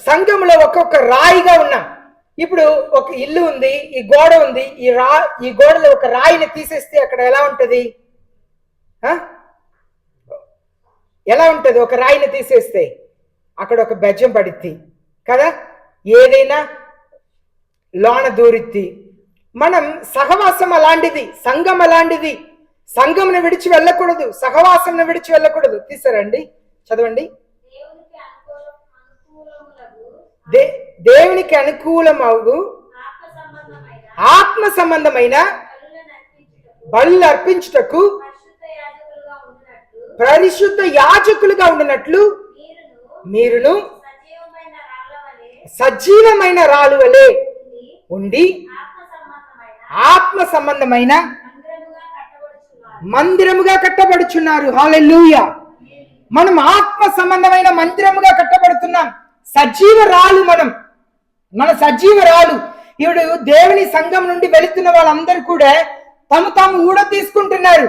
సంఘంలో ఒక్కొక్క రాయిగా ఉన్నాం. ఇప్పుడు ఒక ఇల్లు ఉంది, ఈ గోడ ఉంది, ఈ గోడలో ఒక రాయిని తీసేస్తే అక్కడ ఎలా ఉంటది? ఎలా ఉంటది? ఒక రాయిని తీసేస్తే అక్కడ ఒక బెజ్జం పడిద్ది కదా, ఏదైనా లోన దూరిద్ది. మనం సహవాసం అలాంటిది, సంఘం అలాంటిది. సంఘంను విడిచి వెళ్ళకూడదు, సహవాసంను విడిచి వెళ్ళకూడదు. తీసారండి, చదవండి. దేవునికి అనుకూలమగు ఆత్మ సంబంధమైన బలులు అర్పించుటకు పరిశుద్ధ యాజకులుగా ఉండినట్లు మీరును సజీవమైన రాళ్ళు వలె ఉండి ఆత్మ సంబంధమైన మందిరముగా కట్టబడుచున్నారు. హల్లెలూయా. మనం ఆత్మ సంబంధమైన మందిరముగా కట్టబడుతున్నాం. సజీవరాలు మన సజీవరాలు. ఇప్పుడు దేవుని సంఘం నుండి వెళుతున్న వాళ్ళందరూ కూడా తాము ఊడ తీసుకుంటున్నారు.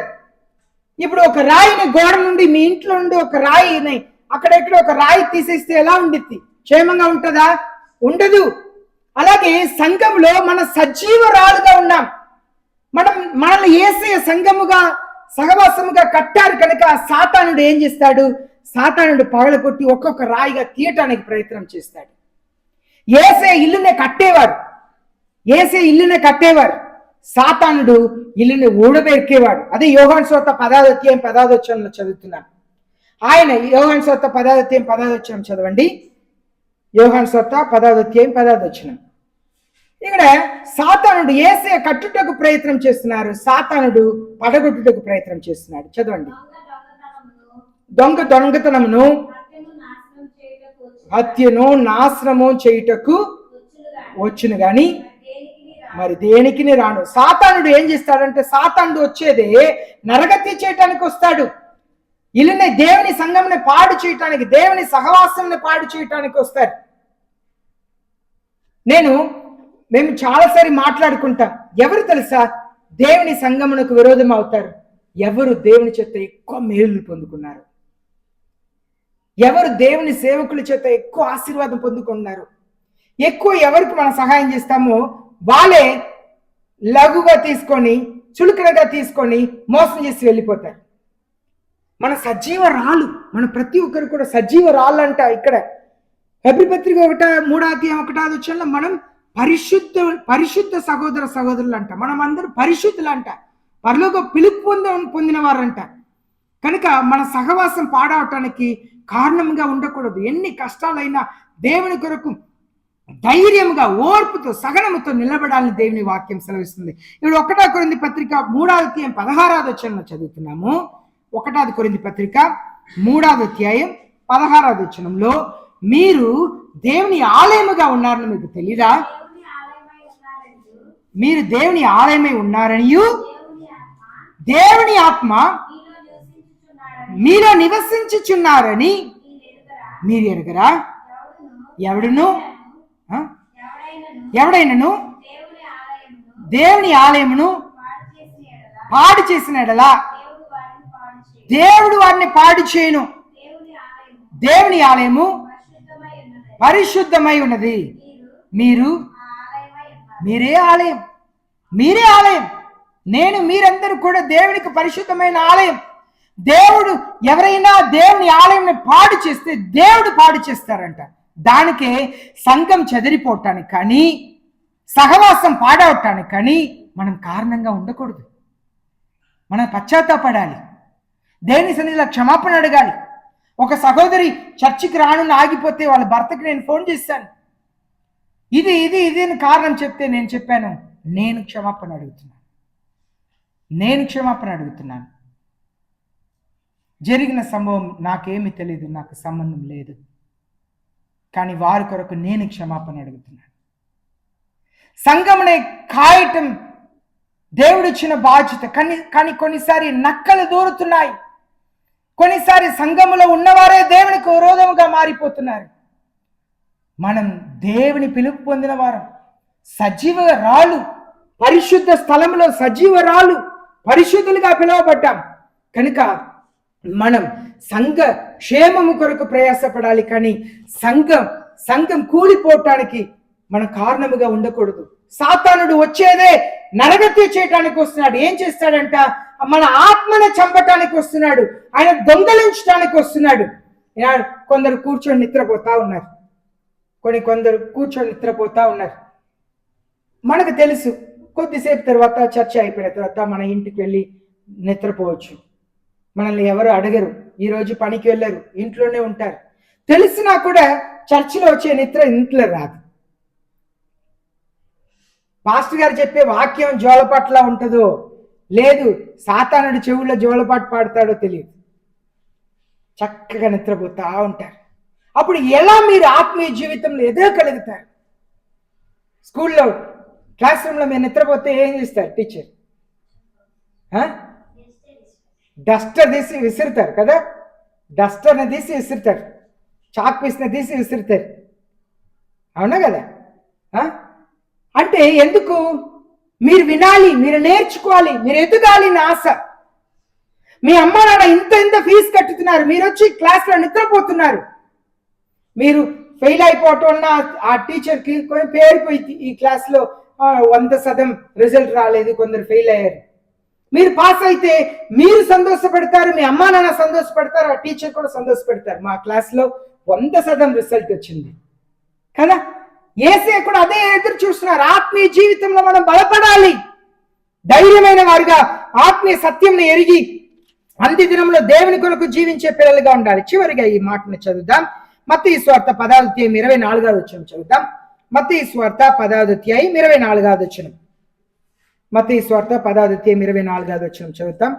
ఇప్పుడు ఒక రాయిని గోడ నుండి, మీ ఇంట్లో నుండి ఒక రాయిని అక్కడెక్కడ ఒక రాయి తీసేస్తే ఎలా ఉండిద్ది? క్షేమంగా ఉంటుందా? ఉండదు. అలాగే సంఘంలో మన సజీవరాలుగా ఉన్నాం. మనల్ని యేసయ్య సంఘముగా సహవాసముగా కట్టారు కనుక సాతానుడు ఏం చేస్తాడు? సాతానుడు పగలగొట్టి ఒక్కొక్క రాయిగా తీయటానికి ప్రయత్నం చేస్తాడు. యేసయ్య ఇల్లునే కట్టేవారు, సాతానుడు ఇల్లుని ఊడబెరికేవాడు. అదే యోహాను సువార్త 10వ అధ్యాయం 10వ వచనంలో చదువుతున్నాను. ఆయన యోహాను సువార్త 10వ అధ్యాయం 10వ వచనం చదవండి. యోహాను సువార్త 10వ అధ్యాయం 10వ వచనం. ఇక్కడ సాతానుడు యేసయ్య కట్టుటకు ప్రయత్నం చేస్తున్నారు, సాతానుడు పడగొట్టుటకు ప్రయత్నం చేస్తున్నాడు. చదవండి. దొంగతనమును హత్యను నాశనము చేయుటకు వచ్చును గాని మరి దేనికి రాను. సాతానుడు ఏం చేస్తాడంటే, సాతానుడు వచ్చేదే నరగతి చేయటానికి వస్తాడు. ఇల్లుని, దేవుని సంఘంని పాడు చేయటానికి, దేవుని సహవాసాన్ని పాడు చేయటానికి వస్తాడు. మేము చాలాసారి మాట్లాడుకుంటాం. ఎవరు తెలుసా దేవుని సంఘమునకు విరోధం అవుతారు? ఎవరు దేవుని చేత ఎక్కువ మేలు పొందుకున్నారు, ఎవరు దేవుని సేవకుల చేత ఎక్కువ ఆశీర్వాదం పొందుకున్నారు, ఎక్కువ ఎవరికి మనం సహాయం చేస్తామో వాళ్ళే లఘుగా తీసుకొని, చులుకనగా తీసుకొని మోసం చేసి వెళ్ళిపోతారు. మన సజీవ రాళ్ళు, మన ప్రతి ఒక్కరు కూడా సజీవ రాళ్ళు అంట. ఇక్కడ హెబ్రీ పత్రిక 3:1 వచనంలో మనం పరిశుద్ధ సహోదర సహోదరులు అంట. మనం అందరూ పరిశుద్ధులు అంట, పరలోక పిలుపు పొందిన వారంట. కనుక మన సహవాసం పాడవటానికి కారణంగా ఉండకూడదు. ఎన్ని కష్టాలైనా దేవుని కొరకు ధైర్యంగా, ఓర్పుతో, సహనముతో నిలబడాలని దేవుని వాక్యం సెలవిస్తుంది. ఇప్పుడు 1 కొరింథీ పత్రిక 3వ అధ్యాయం 16వ వచనంలో చదువుతున్నాము. 1 కొరింథీ పత్రిక 3వ అధ్యాయం 16వ వచనంలో, మీరు దేవుని ఆలయముగా ఉన్నారని మీకు తెలీదా? మీరు దేవుని ఆలయమై ఉన్నారనియు దేవుని ఆత్మ మీలో నివసించుచున్నారని మీరు ఎరుగరా? ఎవడైనను దేవుని ఆలయమును పాడు చేసిన ఎడలా దేవుడు వారిని పాడు చేయను. దేవుని ఆలయము పరిశుద్ధమై ఉన్నది. మీరే ఆలయం. మీరందరూ కూడా దేవునికి పరిశుద్ధమైన ఆలయం. దేవుడు ఎవరైనా దేవుని ఆలయంని పాడు చేస్తే దేవుడు పాడు చేస్తారంట. దానికే సంఘం చెదిరిపోవటానికి కానీ, సహవాసం పాడవటానికి కానీ మనం కారణంగా ఉండకూడదు. మనం పశ్చాత్తాపడాలి, దేవుని సన్నిధిలో క్షమాపణ అడగాలి. ఒక సహోదరి చర్చికి రాను ఆగిపోతే వాళ్ళ భర్తకి నేను ఫోన్ చేశాను. ఇది అని కారణం చెప్తే నేను చెప్పాను, నేను క్షమాపణ అడుగుతున్నాను. జరిగిన సంభవం నాకేమీ తెలియదు, నాకు సంబంధం లేదు, కానీ వారి కొరకు నేను క్షమాపణ అడుగుతున్నాను. సంఘమునే కాయటం దేవుడిచ్చిన బాధ్యత. కానీ కొన్నిసారి నక్కలు దూరుతున్నాయి. కొన్నిసారి సంఘములో ఉన్నవారే దేవునికి విరోధముగా మారిపోతున్నారు. మనం దేవుని పిలుపు పొందిన వారం, సజీవ రాళ్ళు, పరిశుద్ధ స్థలంలో సజీవ రాళ్ళు, పరిశుద్ధులుగా పిలువబడ్డాం. కనుక మనం సంఘ క్షేమము కొరకు ప్రయాసపడాలి. కానీ సంఘం కూలిపోవటానికి మన కారణముగా ఉండకూడదు. సాతానుడు వచ్చేదే నరగతి చేయటానికి వస్తున్నాడు. ఏం చేస్తాడంట? మన ఆత్మను చంపటానికి వస్తున్నాడు. ఆయన దొంగలించడానికి వస్తున్నాడు. కొందరు కూర్చొని నిద్రపోతా ఉన్నారు, కొందరు కూర్చొని నిద్రపోతా ఉన్నారు. మనకు తెలుసు, కొద్దిసేపు తర్వాత చర్చ అయిపోయిన తర్వాత మన ఇంటికి వెళ్ళి నిద్రపోవచ్చు. మనల్ని ఎవరు అడగరు. ఈరోజు పనికి వెళ్ళరు, ఇంట్లోనే ఉంటారు. తెలిసినా కూడా చర్చిలో వచ్చే నిద్ర ఇంట్లో రాదు. పాస్టర్ గారు చెప్పే వాక్యం జోలపాట్లా ఉంటుందో లేదు, సాతానుడి చెవుల్లో జోలపాటు పాడతాడో తెలియదు. చక్కగా నిద్రపోతా ఉంటారు. అప్పుడు ఎలా మీరు ఆత్మీయ జీవితంలో ఎదగలుగుతారు? స్కూల్లో క్లాస్ రూమ్లో మీరు నిద్రపోతే ఏం చేస్తారు టీచర్? డస్టర్ తీసి విసురుతారు కదా, డస్టర్ని తీసి విసురుతారు, చాక్ పీస్ని తీసి విసురుతారు, అవునా కదా? అంటే ఎందుకు? మీరు వినాలి, మీరు నేర్చుకోవాలి, మీరు ఎదగాలి నా ఆశ. మీ అమ్మ నాన్న ఇంత ఫీజు కట్టుతున్నారు, మీరు వచ్చి క్లాస్లో నిద్రపోతున్నారు. మీరు ఫెయిల్ అయిపోవటం వల్ల ఆ టీచర్కి పేరుపోయింది, ఈ క్లాస్లో 100% రిజల్ట్ రాలేదు, కొందరు ఫెయిల్ అయ్యారు. మీరు పాస్ అయితే మీరు సంతోషపడతారు, మీ అమ్మా నాన్న సంతోషపడతారు, ఆ టీచర్ కూడా సంతోషపడతారు. మా క్లాస్లో 100% రిజల్ట్ వచ్చింది కదా. యేసయ్య కూడా అదే ఎదురు చూస్తున్నారు. ఆత్మీయ జీవితంలో మనం బలపడాలి, ధైర్యమైన వారుగా ఆత్మీయ సత్యంని ఎరిగి అంత్య దినంలో దేవుని కొరకు జీవించే పిల్లలుగా ఉండాలి. చివరిగా ఈ మాటను చదువుదాం. మత్తయి సువార్త 10వ అధ్యాయం 24వ వచనం చదువుదాం. మత్తయి సువార్త 10వ అధ్యాయం 24వ వచనం. మత్తయి సువార్త 10వ అధ్యాయం 24వ వచనం చదువుతాం.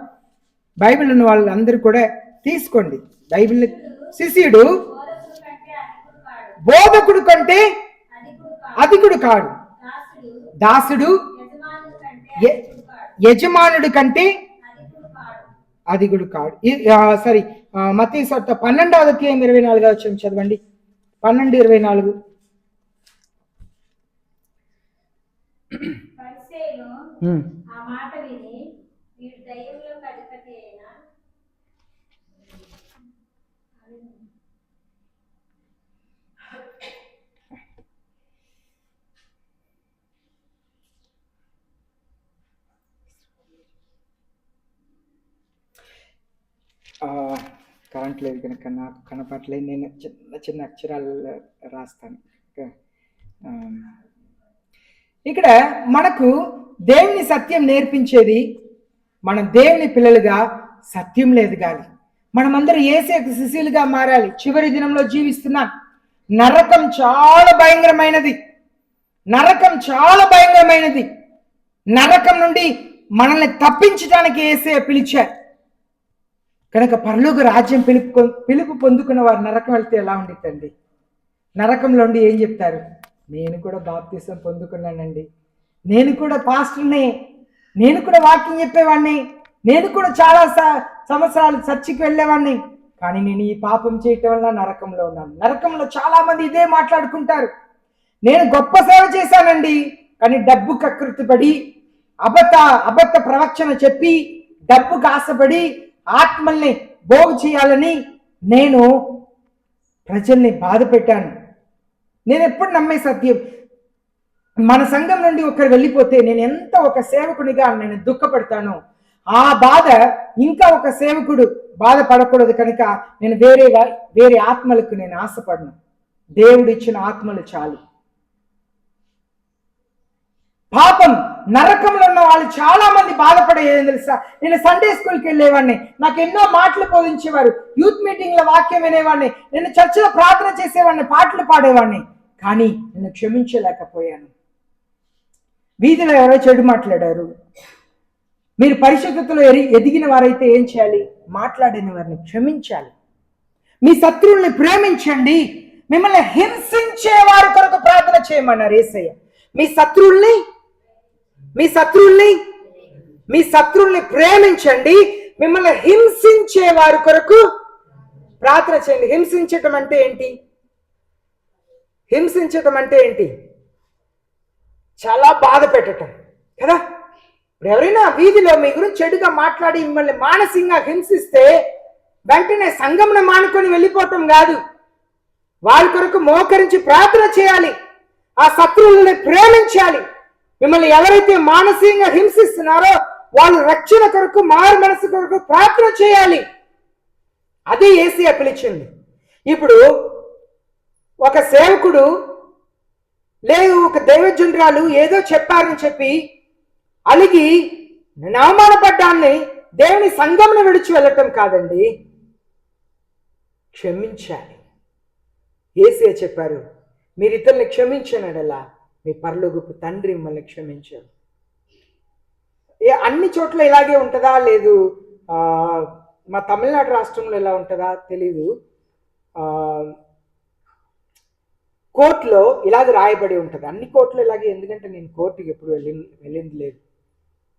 బైబిల్ ఉన్న వాళ్ళందరూ కూడా తీసుకోండి. బైబిల్ శిష్యుడు బోధకుడు కంటే అధికుడు కాడు, దాసుడు యజమానుడు కంటే అధికుడు కాడు. సారీ, మత్తయి సువార్త 12వ అధ్యాయం 24వ వచనం చదవండి. 12:24. కరెంట్ లేదు కనుక నాకు కనపట్లేదు, నేను చిన్న అక్షరాలు రాస్తాను. ఇక్కడ మనకు దేవుని సత్యం నేర్పించేది, మనం దేవుని పిల్లలుగా సత్యం లేదు గాలి, మనమందరం యేసయ్యకు శిష్యులుగా మారాలి. చివరి దినంలో జీవిస్తున్నాం. నరకం చాలా భయంకరమైనది, నరకం చాలా భయంకరమైనది. నరకం నుండి మనల్ని తప్పించడానికి యేసయ్య పిలిచారు కనుక పరలోక రాజ్యం పిలుపు పొందుకున్న వారు నరకం వెళ్తే ఎలా ఉండిద్దండి? నరకంలో ఉండి ఏం చెప్తారు? నేను కూడా బాప్తిసం పొందుకున్నానండి, నేను కూడా పాస్టర్ని, నేను కూడా వాక్యం చెప్పేవాడిని, నేను కూడా చాలా సంవత్సరాలు చర్చికి వెళ్ళేవాడిని, కానీ నేను ఈ పాపం చేయటం వల్ల నరకంలో ఉన్నాను. నరకంలో చాలా మంది ఇదే మాట్లాడుకుంటారు. నేను గొప్ప సేవ చేశానండి, కానీ డబ్బు కకృతిపడి అబద్ధ ప్రవచన చెప్పి డబ్బుకు ఆశపడి ఆత్మల్ని బాగు చేయాలని నేను ప్రజల్ని బాధ పెట్టాను. నేను ఎప్పుడు నమ్మే సత్యం, మన సంఘం నుండి ఒకరు వెళ్ళిపోతే నేను ఎంత ఒక సేవకునిగా నేను దుఃఖపడతానో, ఆ బాధ ఇంకా ఒక సేవకుడు బాధపడకూడదు కనుక నేను వేరే ఆత్మలకు నేను ఆశపడను. దేవుడు ఇచ్చిన ఆత్మలు చాలు. పాపం నరకంలో ఉన్న వాళ్ళు చాలా మంది బాధపడేది తెలుసా? నేను సండే స్కూల్కి వెళ్ళేవాడిని, నాకు ఎన్నో మాటలు బోధించేవారు, యూత్ మీటింగ్ల వాక్యం వినేవాడిని, నేను చర్చిలో ప్రార్థన చేసేవాడిని, పాటలు పాడేవాడిని, కానీ నేను క్షమించలేకపోయాను. వీధిలో ఎవరో చెడు మాట్లాడారు, మీరు పరిశుద్ధతలో ఎదిగిన వారైతే ఏం చేయాలి? మాట్లాడిన వారిని క్షమించాలి. మీ శత్రువుల్ని ప్రేమించండి, మిమ్మల్ని హింసించే వారి కొరకు ప్రార్థన చేయమన్నారు యేసయ్య. మీ శత్రువుల్ని ప్రేమించండి, మిమ్మల్ని హింసించే వారి కొరకు ప్రార్థన చేయండి. హింసించటం అంటే ఏంటి? హింసించటం అంటే ఏంటి? చాలా బాధ పెట్టటం కదా. ఇప్పుడు ఎవరైనా వీధిలో మీ గురించి చెడుగా మాట్లాడి మిమ్మల్ని మానసికంగా హింసిస్తే వెంటనే సంఘంను మానుకొని వెళ్ళిపోవటం కాదు, వారి కొరకు మోకరించి ప్రార్థన చేయాలి, ఆ శత్రువులని ప్రేమించాలి. మిమ్మల్ని ఎవరైతే మానసికంగా హింసిస్తున్నారో వాళ్ళు రక్షణ కొరకు, మారు మనసు కొరకు ప్రార్థన చేయాలి. అది యేసయ్య పిలిచింది. ఇప్పుడు ఒక సేవకుడు లేదు ఒక దైవజనురాలు ఏదో చెప్పారని చెప్పి అలిగి అవమానపడ్డాన్ని దేవుని సంఘంను విడిచి వెళ్ళటం కాదండి, క్షమించాలి. యేసయ్య చెప్పారు, మీరు ఇతరుల్ని క్షమించనడలా మీ పరలోకపు తండ్రి మిమ్మల్ని క్షమించారు. అన్ని చోట్ల ఇలాగే ఉంటుందా? లేదు, మా తమిళనాడు రాష్ట్రంలో ఎలా ఉంటుందా తెలీదు. కోర్టులో ఇలాగ రాయబడి ఉంటుంది, అన్ని కోర్టులో ఇలాగే. ఎందుకంటే నేను కోర్టుకి ఎప్పుడు వెళ్ళింది లేదు.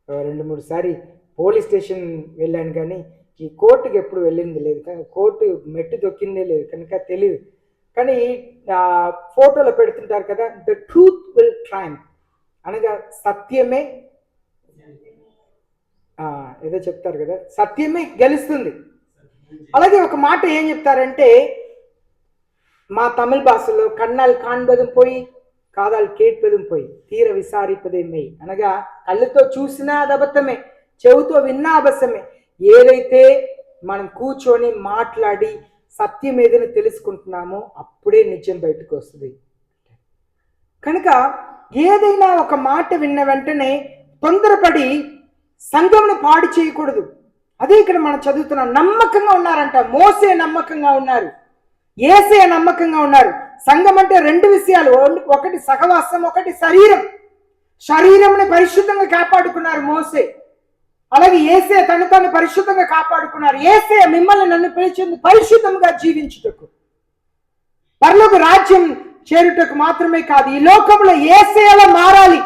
2-3 సారి పోలీస్ స్టేషన్ వెళ్ళాను, కానీ ఈ కోర్టుకి ఎప్పుడు వెళ్ళింది లేదు, కానీ కోర్టు మెట్టు దొక్కిందే లేదు కనుక తెలియదు. కానీ ఫోటోలో పెడుతుంటారు కదా, ద ట్రూత్ విల్ ట్రయంఫ్, అనగా సత్యమే ఏదో చెప్తారు కదా, సత్యమే గెలుస్తుంది. అలాగే ఒక మాట ఏం చెప్తారంటే, మా తమిళ భాషలో కన్నాలు కాణ్బదం పోయి కాదాలు కేట్పదం పోయి తీర విసారిపదే మెయ్, అనగా కళ్ళతో చూసినా అది అబద్ధమే, చెవుతో విన్నా అబద్ధమే. ఏదైతే మనం కూర్చొని మాట్లాడి సత్యం ఏదైనా తెలుసుకుంటున్నామో అప్పుడే నిజం బయటకు వస్తుంది. కనుక ఏదైనా ఒక మాట విన్న వెంటనే తొందరపడి సంఘమును పాడు చేయకూడదు. అదే ఇక్కడ మనం చదువుతున్నాం. నమ్మకంగా ఉన్నారంట. మోసే నమ్మకంగా ఉన్నారు, యేసయ్య నమ్మకంగా ఉన్నారు. సంఘం అంటే రెండు విషయాలు, ఒకటి సహవాసం, ఒకటి శరీరం. శరీరంని పరిశుద్ధంగా కాపాడుకున్నారు మోసే, అలాగే యేసయ్య తను పరిశుద్ధంగా కాపాడుకున్నారు. యేసయ్య మిమ్మల్ని నన్ను పిలిచింది పరిశుద్ధంగా జీవించుటకు, పరలోక రాజ్యం చేరుటకు మాత్రమే కాదు, ఈ లోకంలో యేసయ్యలా మారాలి.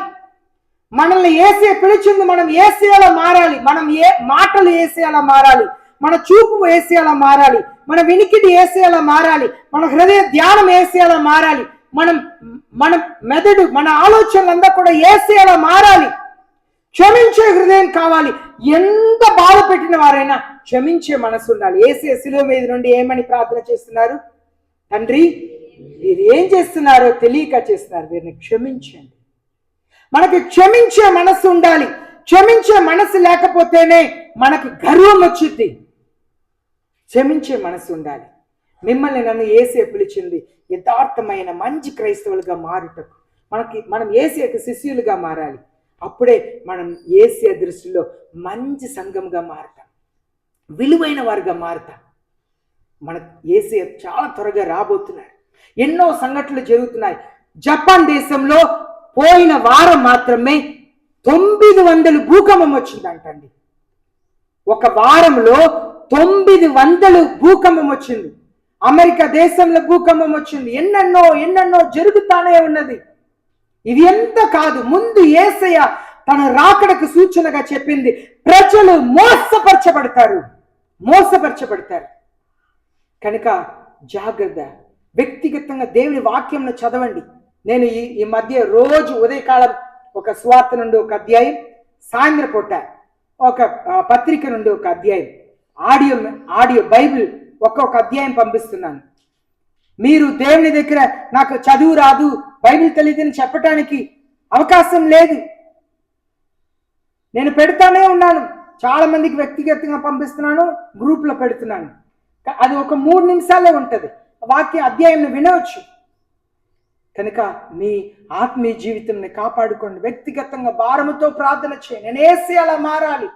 మనల్ని యేసయ్య పిలిచింది మనం యేసయ్యలా మారాలి. మనం మాటలు యేసయ్యలా మారాలి, మన చూపు యేసయ్యలా మారాలి, మన వినికిడి యేసయ్యలా మారాలి, మన హృదయ ధ్యానం యేసయ్యలా మారాలి, మన మెదడు, మన ఆలోచనలంతా కూడా యేసయ్యలా మారాలి. క్షమించే హృదయం కావాలి. ఎంత బాధ పెట్టిన వారైనా క్షమించే మనసు ఉండాలి. యేసయ్య శిలువ మీద నుండి ఏమని ప్రార్థన చేస్తున్నారు? తండ్రి, వీరు ఏం చేస్తున్నారో తెలియక చేస్తున్నారు, వీరిని క్షమించండి. మనకి క్షమించే మనసు ఉండాలి. క్షమించే మనసు లేకపోతేనే మనకి గర్వం వచ్చింది. క్షమించే మనసు ఉండాలి. మిమ్మల్ని నన్ను యేసయ్య పిలిచింది యథార్థమైన మంచి క్రైస్తవులుగా మారుటకు. మనం యేసయ్యకు శిష్యులుగా మారాలి. అప్పుడే మనం యేసయ్య దృష్టిలో మంచి సంఘంగా మారుతాం, విలువైన వారుగా మారుతాం. మన యేసయ్య చాలా త్వరగా రాబోతున్నారు. ఎన్నో సంఘటనలు జరుగుతున్నాయి. జపాన్ దేశంలో పోయిన వారం మాత్రమే 900 భూకంపం వచ్చిందంటండి. ఒక వారంలో 900 భూకంపం వచ్చింది. అమెరికా దేశంలో భూకంపం వచ్చింది. ఎన్నెన్నో జరుగుతానే ఉన్నది. ఇది ఎంత కాదు, ముందు యేసయ్య తన రాకడకు సూచనగా చెప్పింది, ప్రజలు మోసపరచబడతారు. కనుక జాగ్రత్త. వ్యక్తిగతంగా దేవుని వాక్యంను చదవండి. నేను ఈ మధ్య రోజు ఉదయకాలం ఒక స్వార్థ నుండి ఒక అధ్యాయం, సాయంత్రం పూట ఒక పత్రిక నుండి ఒక అధ్యాయం, ఆడియో బైబిల్ ఒక్కొక్క అధ్యాయం పంపిస్తున్నాను. మీరు దేవుని దగ్గర నాకు చదువు రాదు, బైబిల్ తెలియదని చెప్పటానికి అవకాశం లేదు. నేను పెడతానే ఉన్నాను, చాలా మందికి వ్యక్తిగతంగా పంపిస్తున్నాను, గ్రూప్లో పెడుతున్నాను. అది ఒక 3 నిమిషాలే ఉంటుంది, వాక్య అధ్యాయం వినవచ్చు. కనుక మీ ఆత్మీయ జీవితంని కాపాడుకోండి. వ్యక్తిగతంగా భారముతో ప్రార్థన చేయండి. నేను యేసయ్యలా మారాలి.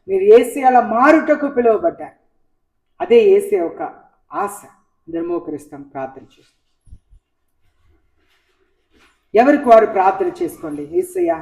మీరు యేసయ్యలా మారుటకు పిలువబడ్డారు. అదే యేసయ్య ఒక ఆశ. ధర్మోకరిస్తాం, ప్రార్థన చేస్తాం. ఎవరికి వారు ప్రార్థన చేసుకోండి. యేసయ్య